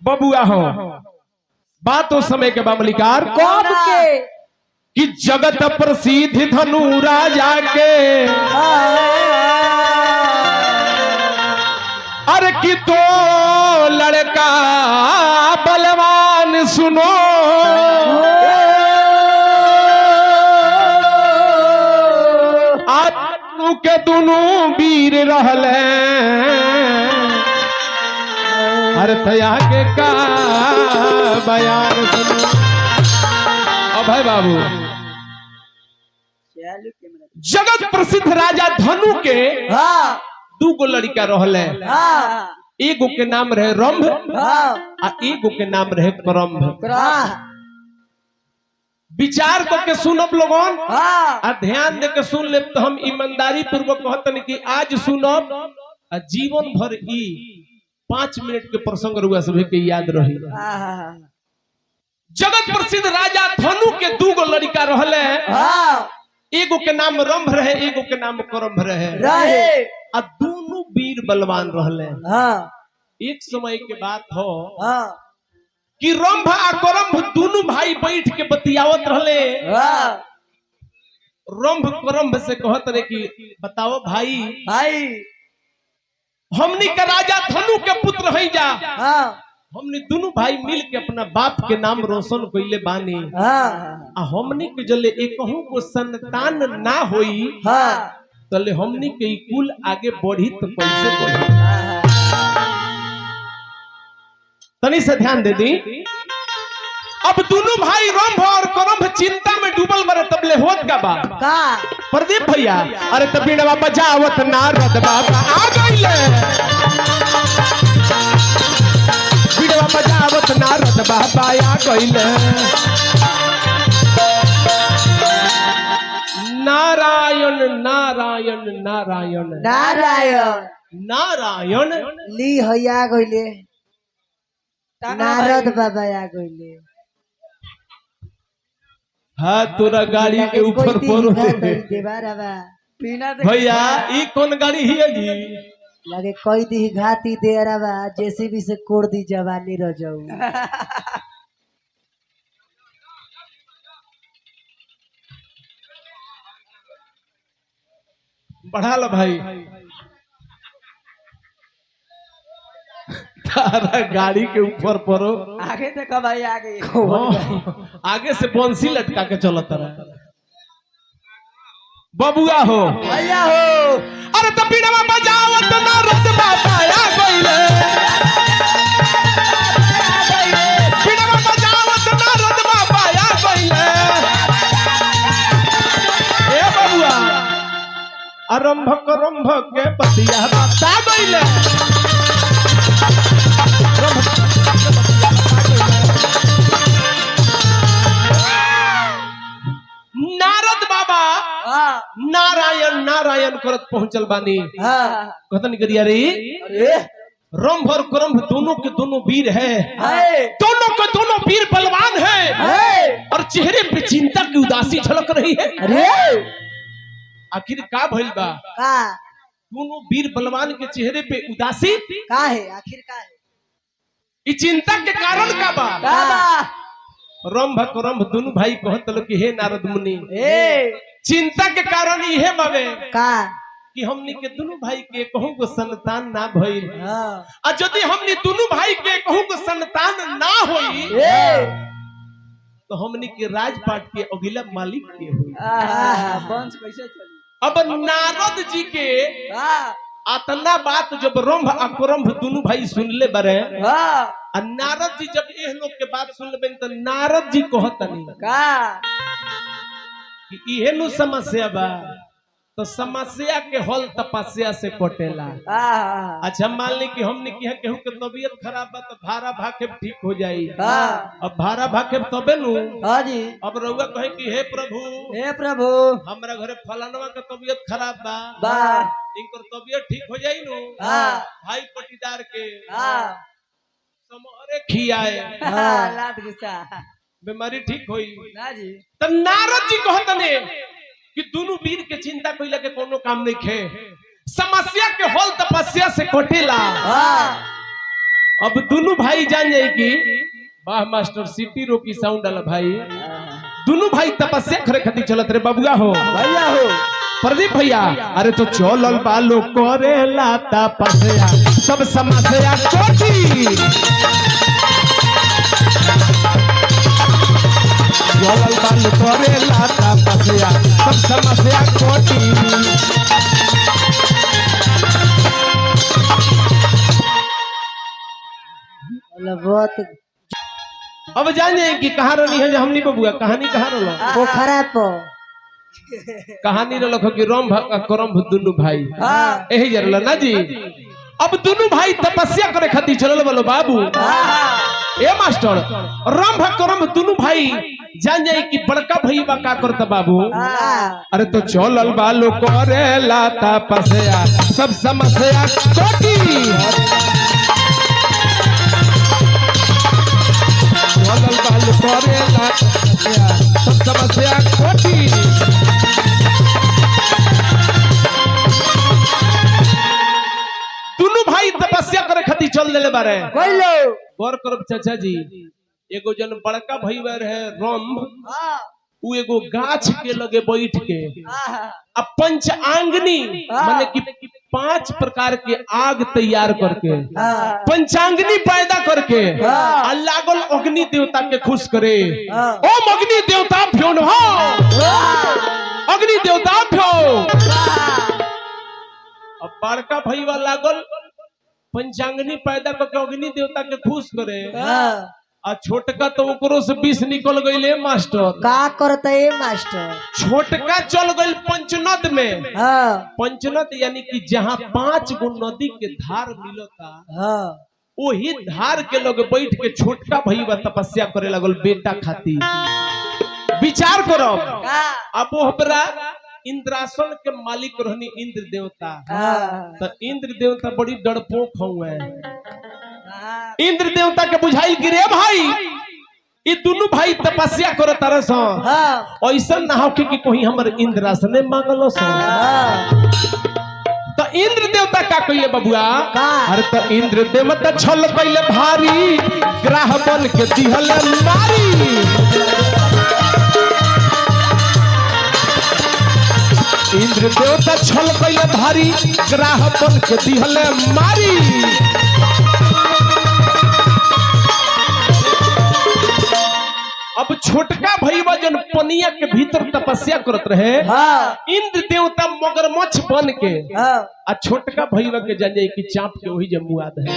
बबुआ हो बात उस समय के बामलिकार कौन के कि जगत प्रसिद्ध धनु राजा के अरे कि तो लड़का बलवान सुनो आत्मु के दोनों वीर रहले हर थया के का बयान सुनो। अभय बाबू जगत प्रसिद्ध राजा धनु के दू गो लड़का रहले एगो के नाम रहे रंभ आ एगो के नाम रहे करंभ। विचार करके सुनब लोगन आ ध्यान दे के सुन ले तो हम ईमानदारी पूर्वक कहतन कि आज सुनब आ जीवन भर ई 5 मिनट के प्रसंग रुआ सभी के याद रही। जगत प्रसिद्ध राजा धनु के दू गो लड़का रहले एगो के नाम रंभ रहे एगो के नाम करंभ रहे आ दोनों वीर बलवान रहले। एक समय के बात हो कि रंभ आ करंभ दोनों भाई बैठ के बतियावत रहले। रंभ करंभ से कहत रहे कि बताओ भाई हमनी के राजा धनु के पुत्र है जा हमनी दोनों भाई मिल के अपना बाप के नाम रोशन कइले बानी आ हमनी के जले एकहू को संतान ना होई तले हमनी के कुल आगे बढ़ी तो कैसे बढ़ी। तनी से ध्यान दे दी। अब दोनों भाई रंभ और करंभ चिंता में डूबल बरे तबले होत का बा प्रदीप भैया अरे तबीड़वा बजावत नारद बाबा आ गइले बीड़वा बजावत नारद बाबा आ गइले। नारायण नारायण नारायण नारायण नारायण ली हया गइले नारद बाबा आ गइले। हाँ तोरा गाड़ी के ऊपर परो भैया ई कौन गाड़ी है जी लगे कोई दी घाती दे रहा जेसीबी से कोड़ दी जवानी रह जाऊ। बढ़ा लो भाई तारा गाड़ी के ऊपर परो आगे देखो भाई आगे आगे से बंसी लटका के चलो तारा बबुआ हो भैया हो अरे तो बीड़वा बजावत नारद बाबा आ गइले बीड़वा बजावत नारद बाबा आ गइले। ए बबुआ आरंभ करंभ के बतिया बता गइले नारद बाबा नारायण नारायण करत पहुंचल बानी कहतन करिया रे रंभ और करंभ दोनों के दोनों वीर है दोनों के दोनों वीर बलवान है और चेहरे पे चिंता की उदासी झलक रही है। आखिर का भइल बा दोनों वीर बलवान के चेहरे पे उदासी का है आखिर का है ई चिंता के कारण का बा रंभ करंभ दोनों भाई कहत लो कि हे नारद मुनि चिंता के कारण इहे बावे का कि हमनी के दोनों भाई के कहूं को संतान ना भइल आ यदि हमनी दोनों भाई के कहूं को संतान ना होई तो हमनी के राजपाट के अगिला मालिक के होई वंश कैसे चली। अब नारद जी के अतना बात जब रंभ आ करंभ दोनों भाई सुनले बरे नारद जी जब एह लोग के बात सुन लेबे तो नारद जी कहतनी कि इहे नु समस्या बा तो समस्या के हल तपस्या से कटेला। अच्छा मान ली कि हमने कि केहू के तबीयत खराब बा तो भारा भाखे ठीक हो जाई अब भारा भाखे तबे नु अब रउआ कहे कि हे प्रभु हमरा घरे फलानवा के तबीयत खराब बा इनकर तबीयत ठीक हो जाई नु भाई पटीदार के समोरे खियाए बीमारी ठीक होई ना जी। तो नारद जी कहतने कि दोनों वीर के चिंता कइला के कोनो काम नहीं खे समस्या के हल तपस्या से कटेला अब दोनों भाई जान जाए कि वाह मास्टर सिटी रोकी साउंड वाला भाई दोनों भाई तपस्या करे खातिर चलत रे बबुआ हो भैया हो प्रदीप भैया अरे तो चलल बालो करे लाता पसया सब समस्या कोठी चलल बालो करे लाता पसया सब समस्या कोठी बहुत अब जान जाए कि कहाँ रहनी है जो हमनी बबुआ कहानी कहाँ रहलो पोखरा पर कहानी रहलो कि रंभ करम दुनु भाई यही जरल ना जी अब दोनों भाई तपस्या करे खातिर चलल बोलो बाबू ए मास्टर रंभ करम दोनों भाई जान जाए कि बड़का भईवा का करता बाबू अरे तो चलल बालो करे लाता पसया सब समस्या कोटी चलल बालो करे लाता पसया सब समस्या कोटी दोनों भाई तपस्या करे खातिर चल देले बारे कोई लो गौर करब चाचा जी एगो जन बड़का भईवा रहे रंभ उ एगो गाछ के लगे बैठ के अब पंचांगनी माने कि 5 प्रकार के आग तैयार करके पंचांगनी पैदा करके आ लागल अग्नि देवता के खुश करे ओम अग्नि देवता भ्यो अग्नि देवता भ्यो अब बड़का भईवा लागल पंचांगनी पैदा करके अग्नि देवता के खुश करे आ छोटका तो ओकरो से 20 निकल गईले मास्टर का करता है मास्टर छोटका चल गई पंचनद में पंचनद यानी कि जहाँ 5 गो नदी के धार मिलता वही धार के लोग बैठ के छोटका भईवा तपस्या करे लगल बेटा खातिर विचार करो अब ओहरा इंद्रासन के मालिक रहनी इंद्र देवता तो इंद्र देवता बड़ी डरपोक हुए इंद्र देवता के बुझाई गिरे भाई ये दोनों भाई तपस्या करो तारे सो ऐसा ना हो कि कोई हमर इंद्रासने मांगलो सो तो इंद्र देवता का कइले बबुआ अरे तो इंद्र देवता छल कइले भारी ग्रह बन के दिहल मारी इंद्र देवता छल कइले भारी ग्रह बन के दिहल मारी अब छोटका भईवा जन पनिया के भीतर तपस्या करत रहे इंद्र देवता मगरमच्छ बन के आ छोटका भईवा के जान जाए कि चाप के वही जमुआद है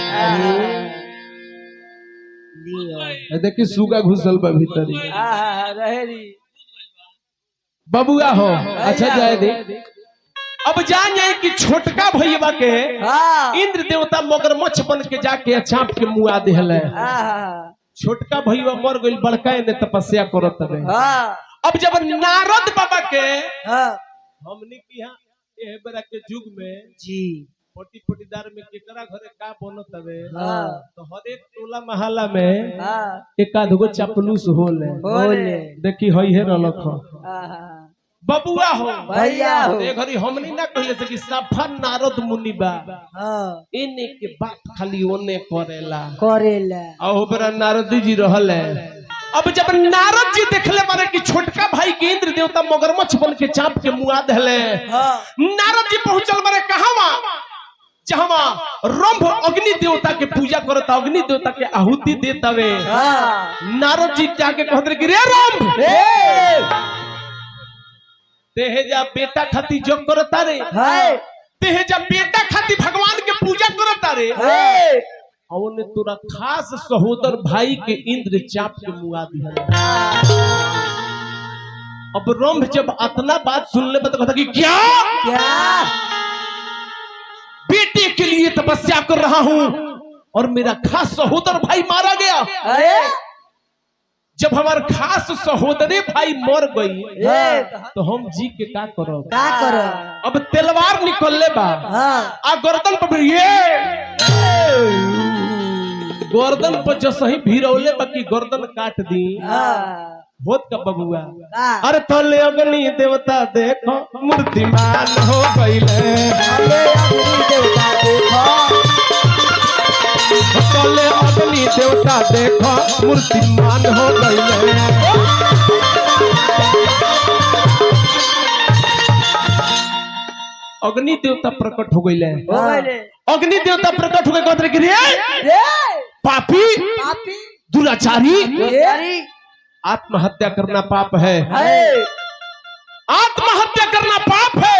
देखी सुगा घुसल बा भीतर बबुआ हो अच्छा जाए दे अब जान जाए कि छोटका भईवा के इंद्र देवता मगरमच्छ बन के जाके चाप के मुआ देहले छोटका भईवा मर गइल बड़का ने तपस्या करत रहे अब जब नारद बाबा के हमनी की यहाँ एह बेरा के युग में जी पोटी पोटीदार में केकरा घरे का बनत हवे तो हर एक टोला मोहल्ला में एक आध गो चापलूस होले देखी हई है रलख बबुआ हो भैया हो ए घरी हमनी ना कहले से कि सफा नारद मुनि बा इने के बात खाली ओने करेला आ ओबरा नारद जी रहले अब जब नारद जी देखले मारे कि छोटका भाई के इंद्र देवता मगरमच्छ बन के चाप के मुआ देले नारद जी पहुंचल मारे कहवा जहां रंभ अग्नि देवता के पूजा करता अग्नि देवता के आहुति देतावे नारद जी जाके कहत कि रे रंभ तेहेजा बेटा खाती जो करता रे तेहेजा बेटा खाती भगवान के पूजा करता रे और ने तोरा खास सहोदर भाई के इंद्र चाप के मुआ दिया अब रंभ जब अतना बात सुनले तो कहता कि क्या बेटे के लिए तपस्या कर रहा हूं और मेरा खास सहोदर भाई मारा गया जब हमार खास सहोदरे भाई मर गई तो हम जी के का करो अब तलवार निकलले बा आ गर्दन पर ये गर्दन पर जो सही भिरौले बाकी गर्दन काट दी होत का बबुआ अरे तले अग्नि देवता देखो मूर्तिमान हो गईले तले अग्नि देवता देखो मूर्तिमान हो गए। अग्नि देवता प्रकट हो गए। अग्नि देवता प्रकट हो गए कहते कि रे पापी दुराचारी आत्महत्या करना पाप है, आत्महत्या करना पाप है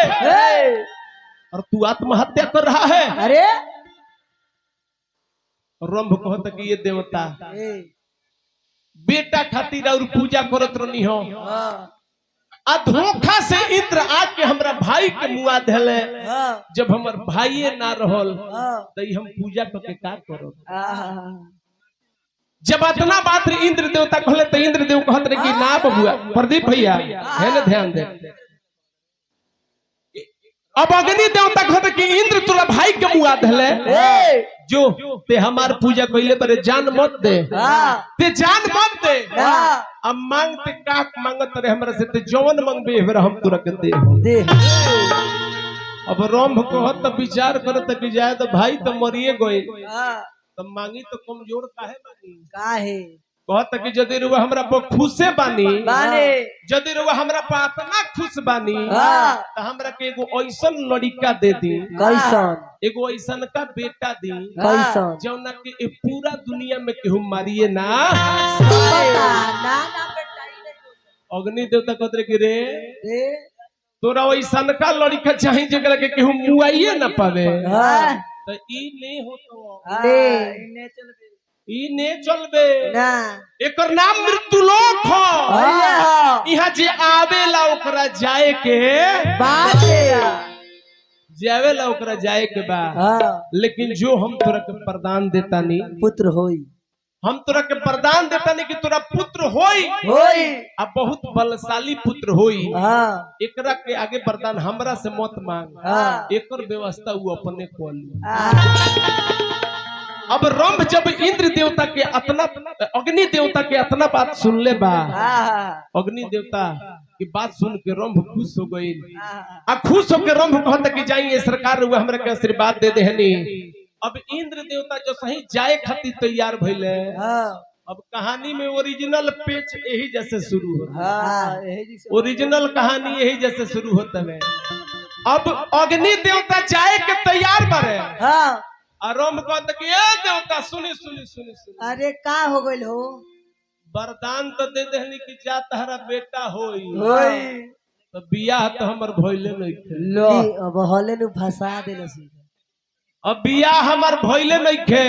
और तू आत्महत्या कर रहा है। अरे रंभ कहता कि ये देवता बेटा खातिर और पूजा करत रहनी हो, आ धोखा से इंद्र आके हमरा भाई के मुआ धले। जब हमर भाई ना रहल तो हम पूजा करके का करो। जब इतना बात इंद्र देवता कहले तो इंद्र देव कहत रहे कि ना बबुआ प्रदीप भैया है ना ध्यान दे। अब अग्नि देवता कहते कि इंद्र तोरा भाई के मुआ धले, जो ते हमार पूजा कइले पर जान मत दे, ते जान मत दे। अब मांगते का मांगत रहे हमरा से, ते जवन मांगबे हमरा हम तोरा के दे। अब रंभ कहत तो विचार करत कि जाए तो भाई तो मरिए गए, तो मांगी तो कमजोर काहे मांगी काहे। कहत कि जदि रुआ हमरा पर खुशे बानी, जदि रुआ हमरा पर इतना खुश बानी तो हमरा के एगो ऐसन लड़का दे दी। कैसन? एगो ऐसन का बेटा दी कैसन? जौना के पूरा दुनिया में केहू मारिए ना। अग्नि देवता कहत रहे कि रे तोरा ऐसन का लड़का चाहिए जकरा के केहू मुआइए ना पावे। तो ई ने हो तो ई ने चलबे ना, एकर नाम मृत्युलोक हो। यहाँ जे आवेला ओकरा जाए के बात जावेला ओकरा जाए के बा। लेकिन जो हम तोरा के वरदान देता नी पुत्र होई, हम तोरा के वरदान देता नी कि तोरा पुत्र होई, अब बहुत बलशाली पुत्र होई। एकरा के आगे वरदान हमरा से मत मांग, एकर व्यवस्था वो अपने कोली। अब रंभ जब इंद्र देवता के अतना अग्नि देवता के अतना बात सुन ले बा, अग्नि देवता की बात सुन के रंभ खुश हो गई। आ खुश होकर रंभ कहता कि जाइए सरकार हुआ हमरा के आशीर्वाद दे देहनी। अब इंद्र देवता जो सही जाए खातिर तैयार भइले। अब कहानी में ओरिजिनल पेच यही जैसे शुरू होता, ओरिजिनल कहानी यही जैसे शुरू होता है। अब अग्नि देवता जाए के तैयार बारे, रंभ कहता कि ए देवता सुनी सुनी सुनी सुनी। अरे का हो गइल हो? वरदान तो दे देहनी कि जा तहरा बेटा होई, तो बियाह तो हमर भइले नहीं थे। लो अब हले नु फंसा देले सी। अब बियाह हमर भइले नहीं थे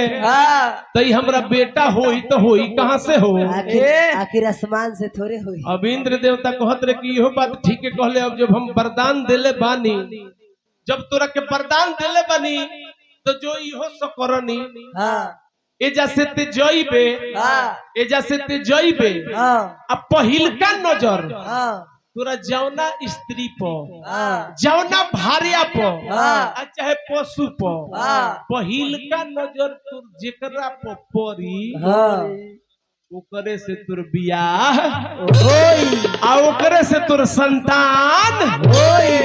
तो हमरा बेटा होई तो होई कहां से हो? आखिर आसमान से थोड़े होई। अब इंद्र देवता कहत रहे कि इहो बात ठीक है कहले। अब जब हम वरदान देले बानी, जब तोरा के वरदान देले बानी तो जो इहो सकरनी एजा से ते जइबे, एजा से ते जइबे। अब पहिलका नजर तोरा जौना स्त्री पर, जौना भार्या पर, चाहे पशु पर, पहिलका नजर तोर जेकरा पर पड़ी ओकरे से तोर बियाह होई, आ ओकरे से तोर संतान होई।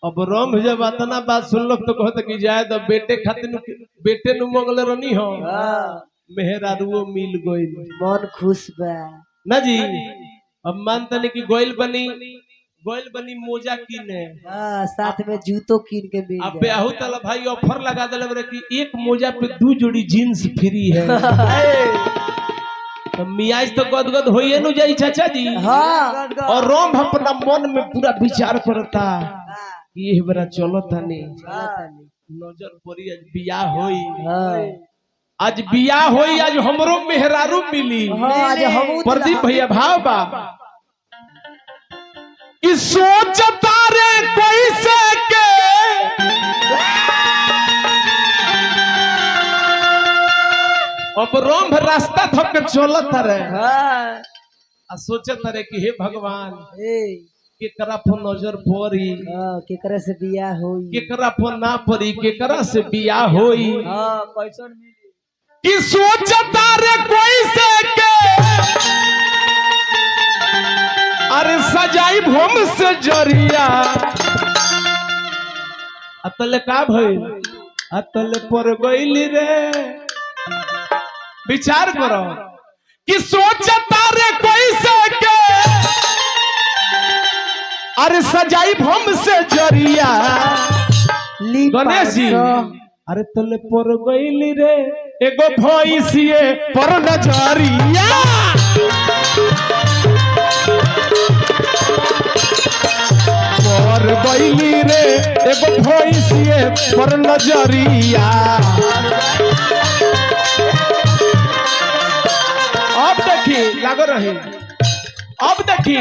अब रंभ जब इतना बात सुनलक तो कहता कि जाए तो बेटे खातिर बेटे नु मंगले रहनी हो, मेहरारुओ मिल गई, मन खुश बा ना जी। अब मानता नहीं कि गोइल बनी मोजा कीने, साथ में जूतो कीन के मिल अब ब्याहू तला भाई ऑफर लगा दिले बरे कि एक मोजा पे 2 जोड़ी जीन्स फ्री है। तो मियाज तो गदगद होइए नु जाई चाचा जी। और रंभ अपना मन में पूरा विचार करता ये बरा चलो थाने नजर पड़ी, आज बियाह होई, आज बियाह होई, आज हमरो मेहरारू मिली। प्रदीप भैया भाव बा कि सोचता रे कैसे के अब रंभ रास्ता थक के चलत रहे आ सोचत रहे कि हे भगवान केकरा पर नजर पड़ी, केकरा से बियाह होई, केकरा पर ना पड़ी, केकरा से बियाह होई। कैसन मिली कि सोचता रे कोई से के अरे सजाई भम से जरिया अतले का भइल। अतल पर गईली रे विचार करो कि सोचता रे कैसे के अरे सजाई भम से जरिया गणेश जी अरे तले पर गईली रे एगो भैंसिए पर नजरिया पर गईली रे एगो भैंसिए पर नजरिया अब देखी लागो रही अब देखी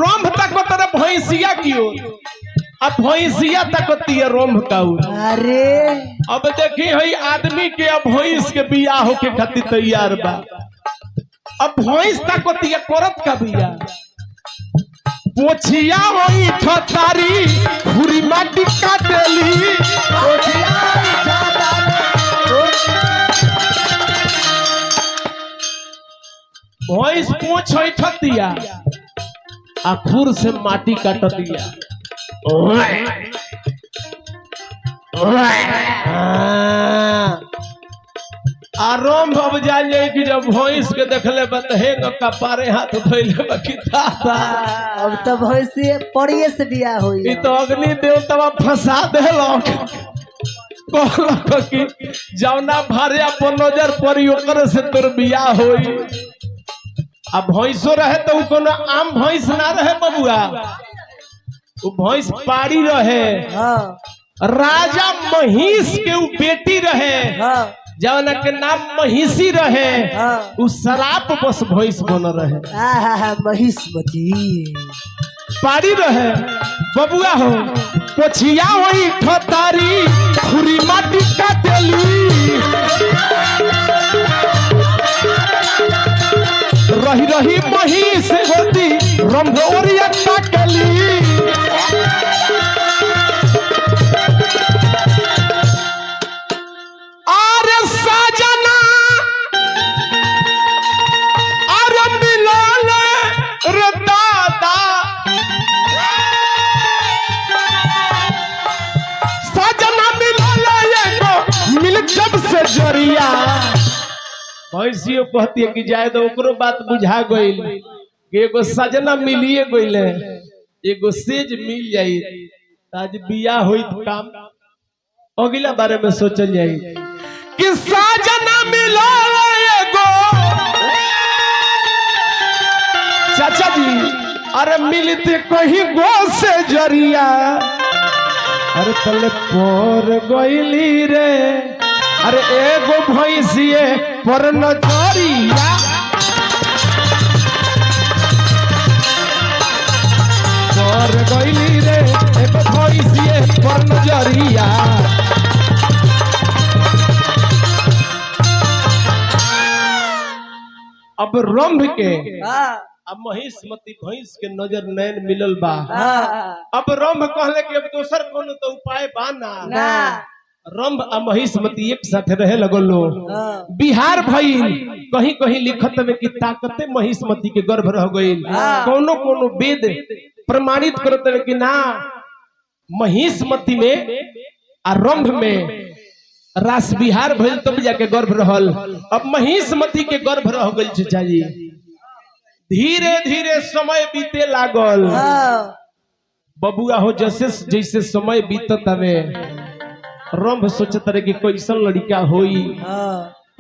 रंभ तक तेरे भैंसिया क्यों अब भैंसिया तकती है रोम काऊ अरे अब देखी हई आदमी के अब भैंस के बियाह होके खातिर तैयार बा अब भैंस तकती है करत का बियाह पोछिया होई ठतारी खुरी माटी काटेली भैंस पोछ होई ठतिया आ खुर से माटी काटतिया आराम अब जाइए कि जब भैंस के देखले बतहे कपारे हाथ धोइले बकिता अब तो भैंसी पड़िए से बियाह हुई ई तो अग्नि देवता फंसा देलक कहलक कि जौना भारिया पर नजर पड़ी ओकर से तोर बियाह होई आ भैंसो रहे तो उ कोनो आम भैंस ना रहे बबुआ उ भैंस पाड़ी रहे राजा महिष के उ बेटी रहे जौना के नाम महिषी रहे उ शराब बस भैंस बन रहे महिषमती पाड़ी रहे बबुआ हो पोछिया होई ठतारी खुरी माटी काटेली रही रही महिष होती रंभोरिया काटेली अरे साजना अरे मिलन रे दादा साजना मिलन एगो मिल जब से जरिया भैंसियो कहती है कि जाए तो ओकरो बात बुझा गईल एगो सजना मिलिए गईले एगो सेज मिल जाई आज बियाह होई तो काम अगला बारे में सोचल जाई कि सजना मिलो एगो चाचा जी अरे मिलते कहीं गो से जरिया अरे तले पर गईली रे अरे एगो भैंसिए पर नजरिया पर गईली रे एगो भैंसिए पर नजरिया अब रंभ के अब महिषमती भैंस के नजर नैन मिलल बा अब रंभ कहले कि अब दोसर कोनो तो उपाय बा ना रंभ आ महिषमती एक साथ रहे लगलो बिहार भइल कहीं कहीं लिखत में कि ताकते महिषमती के गर्भ रह गइल कोनो कोनो वेद प्रमाणित करत है कि ना महिषमती में आ रंभ में रास बिहार भइल तब जाके गर्भ रहल अब महिषमती के गर्भ रह गइल चाचा जी धीरे धीरे समय बीते लागल बबुआ हो जैसे जैसे समय बीतत हवे रंभ सोचत रहे कि कैसन लड़का होई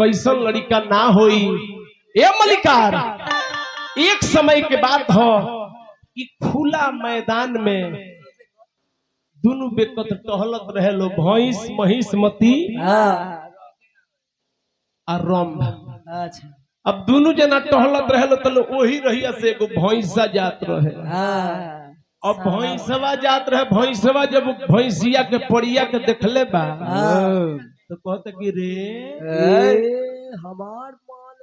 कैसन लड़का ना होई ए मलिकार एक समय के बात हो कि खुला मैदान में दोनों बेकत टहलत रहे लो भैंस महिषमती आ रंभ अब दोनों जना टहलत रहे लो तो वही रहिया से एगो भैंसा जात रहे अब भैंसवा जात रहे भैंसवा जब भैंसिया के पड़िया के देखले बा तो कहते कि रे हमार माल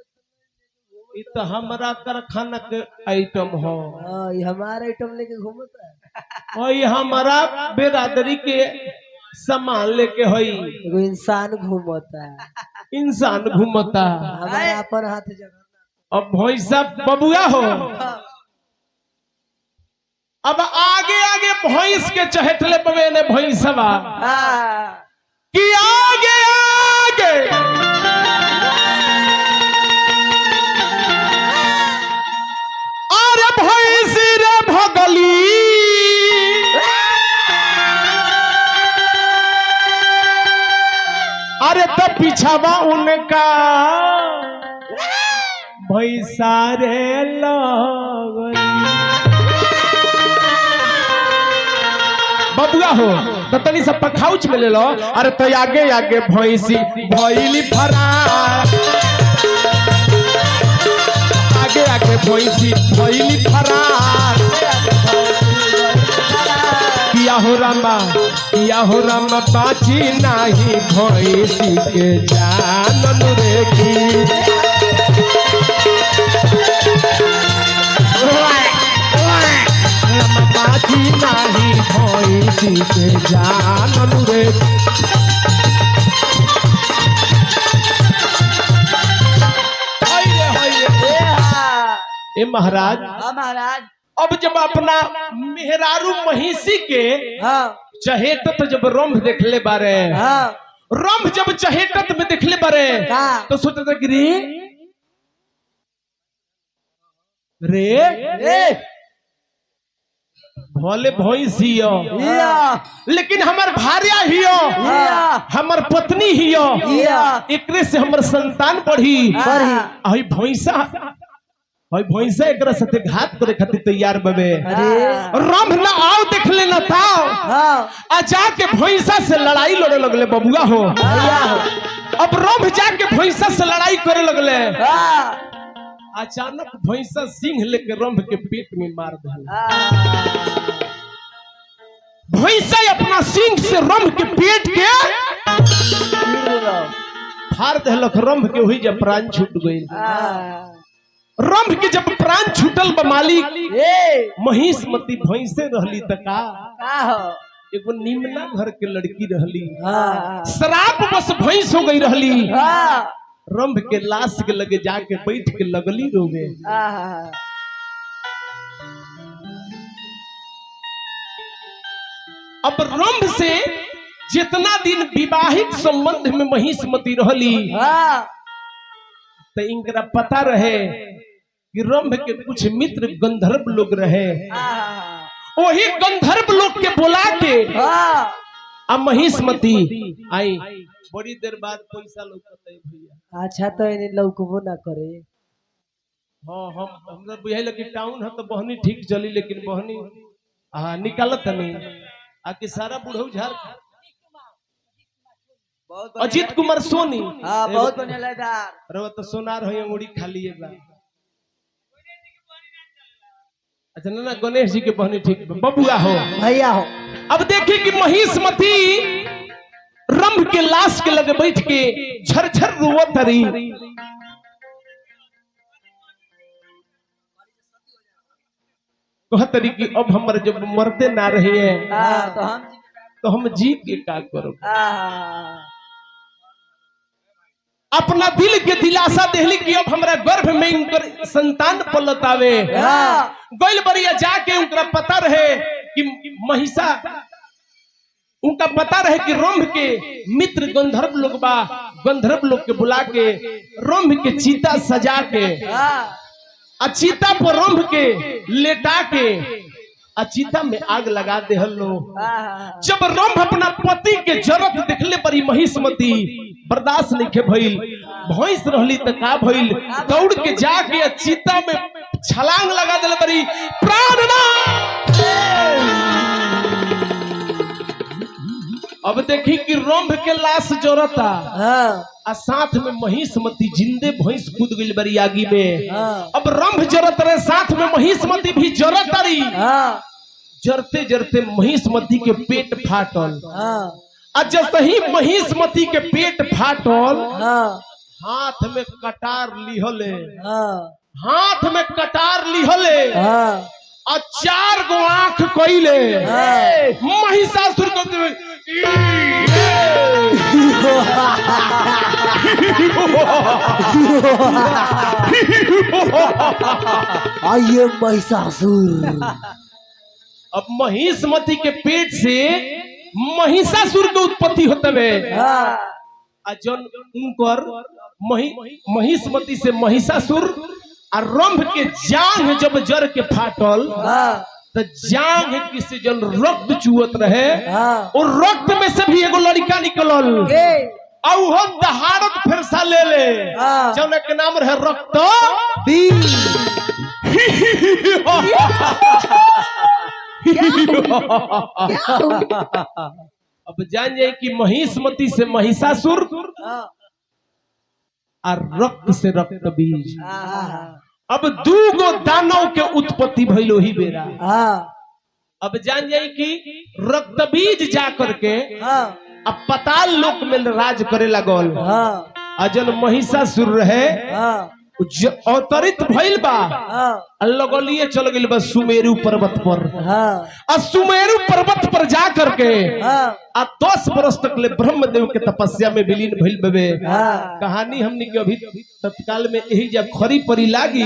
इ तो हमारा कारखाना के आइटम हो हमारा आइटम लेके घूमता है और हमारा बेरादरी के सामान लेके हई एगो इंसान घूमता है इंसान घूमता हमारा पर हाथ जगह अब भैंसा बबुआ हो अब आगे आगे भैंस के चहटले पवे ने भैंसवा कि आगे आगे अरे भैंसी रे भगली अरे तो पीछावा उनका भैंसा रे लगली बबुआ हो तो तनी सब पखाउच में ले लो अरे तो आगे आगे भैंसी भैली फरार आगे आगे भैंसी भैली फरार किया हो रामा बाची नाही भैंसी के जान रे की बाची नाही भैंसी के जान रे ए महाराज महाराज अब जब अपना मेहरारू महिषी के चहेटत जब रंभ देखले बारे रंभ जब चहेटत में देखले बारे तो सोचता कि रे भले भैंसी लेकिन हमार भार्या हियो हमार पत्नी हियो एकरे से हमर संतान बढ़ी आई भैंसा एकरा साथे घात करे खातिर तैयार बबे रंभ ना आओ देख लेना था आ जाके भैंसा से लड़ाई लड़े लगले बबुआ हो अब रंभ जाके भैंसा से लड़ाई करे लगले अचानक भैंसा सिंह लेके रंभ के पेट में मार दिया भैंसा अपना सिंह से रंभ के पेट के फाड़ देलक रंभ के हुई जब प्राण छूट गई रंभ के जब प्राण छूटल बा मालिक महिषमती भैंसे रहली त का एगो निम्ना घर के लड़की रहली शराब बस भैंस हो गई रहली रंभ के लाश के लगे जाके बैठ के लगली रोवे अब रंभ से जितना दिन विवाहित संबंध में महिषमती रहली तो इनका पता रहे कि रंभ के कुछ मित्र गंधर्व लोग रहे वही गंधर्व लोग के बुला के अब महिषमती आई बड़ी देर बाद पैसा लौकता है भैया अच्छा तो इन्हें लौकबो ना करे हाँ हमरा बुझाइल कि टाउन है तो बहनी ठीक चली लेकिन बहनी निकालत नहीं आके सारा बुढ़ऊ झाड़ अजीत कुमार सोनी बहुत बढ़िया लयदार अरे तो सोनार हो अंगूरी खाली है बा अच्छा ना गणेश जी के बहनी ठीक बबुआ हो भैया हो अब देखिए कि महिषमती रंभ के लाश के लगे बैठ के झरझर रोवत रही कहत रही कि अब हमारे जब मरते ना रहे हैं तो हम जी के का करो अपना दिल के दिलासा देहली कि अब हमरा गर्भ में इनकर संतान पलत आवे गइल बरिया जाके उनका पता रहे कि महिषा उनका पता रहे कि रंभ के मित्र गंधर्व लोग बा गंधर्व लोग के बुला के रंभ के चीता सजा के चीता पर रंभ के लेटा के चीता में आग लगा दे हल्लो जब रंभ अपना पति के जरूरत देखले परी महिषमती बर्दाश्त नहीं के भइल भैंस रहली त का भइल दौड़ के जाके चीता में छलांग लगा देले परी प्राण ना अब देखी कि रंभ के लाश जोरता साथ में महिषमती जिंदे भैंस कूद गई बड़ी आगी में अब रंभ जरत रहे साथ में महिषमती भी जरत रही जरते जरते महिषमती के पेट फाटल जैसे ही महिषमती के पेट फाटल हाथ में कटार लिहले हाथ में कटार लिहले और 4 गो आंख कइले महिषासुर को आइए महिषासुर। अब महिषमती के पेट से महिषासुर के उत्पत्ति होते हुए हाँ आ जन उनकर महिष्मती से महिषासुर और रंभ के जांघ जब जर के फाटल हाँ तो जांघ किसी जन रक्त चुअत रहे हाँ और रक्त में से भी एगो लड़का निकलल और वो दहाड़त फिरसा ले ले हाँ। जौन के नाम रहे रक्त अब जान जाए कि महिष्मती से महिषासुर और रक्त से रक्त बीज अब दूगो दानव के उत्पत्ति भइलो ही बेरा अब जान जाए कि रक्त बीज जा करके अब पताल लोक में राज करे लगल अजन महिषासुर रहे अवतरित भइल बा लगलिए चल गइल बा सुमेरु पर्वत पर आ सुमेरु पर्वत पर जा करके आ 10 वर्ष तक ले ब्रह्मदेव के तपस्या में विलीन भइल बे कहानी हमनी के अभी तत्काल में यही जब खरी परी लागी।